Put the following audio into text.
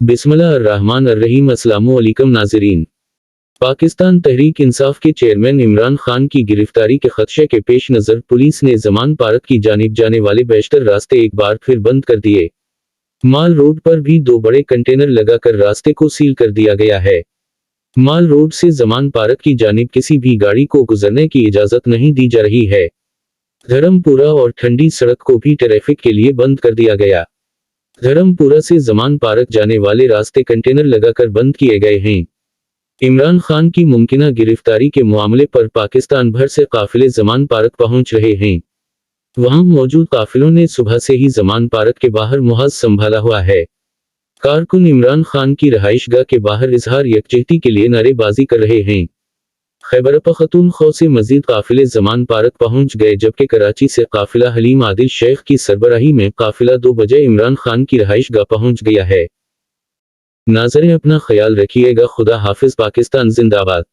बिस्मिल्लाह अर्रहमान अर्रहीम। अस्सलामु अलैकुम नाज़रीन। पाकिस्तान तहरीक इंसाफ के चेयरमैन इमरान खान की गिरफ्तारी के खदशे के पेश नज़र पुलिस ने ज़मान पार्क की जानिब जाने वाले बेशतर रास्ते एक बार फिर बंद कर दिए। माल रोड पर भी 2 बड़े कंटेनर लगाकर रास्ते को सील कर दिया गया है। माल रोड से ज़मान पार्क की जानिब किसी भी गाड़ी को गुजरने की इजाज़त नहीं दी जा रही है। धर्मपुरा और ठंडी सड़क को भी ट्रैफिक के लिए बंद कर दिया गया। धर्मपुरा से ज़मान पार्क जाने वाले रास्ते कंटेनर लगाकर बंद किए गए हैं। इमरान खान की मुमकिना गिरफ्तारी के मामले पर पाकिस्तान भर से काफिले ज़मान पार्क पहुंच रहे हैं। वहां मौजूद काफिलों ने सुबह से ही ज़मान पार्क के बाहर मुहज़ संभाला हुआ है। कारकुन इमरान खान की रहाइशगाह के बाहर इजहार यकजहती के लिए नारेबाजी कर रहे हैं। खैबर पख्तूनख्वा से मजीद काफिले ज़मान पार्क पहुंच गए, जबकि कराची से काफिला हलीम आदिल शेख की सरबराही में काफिला 2 बजे इमरान खान की रहाइशगाह पहुंच गया है। नाज़रीन, अपना ख्याल रखिएगा। खुदा हाफिज। पाकिस्तान जिंदाबाद।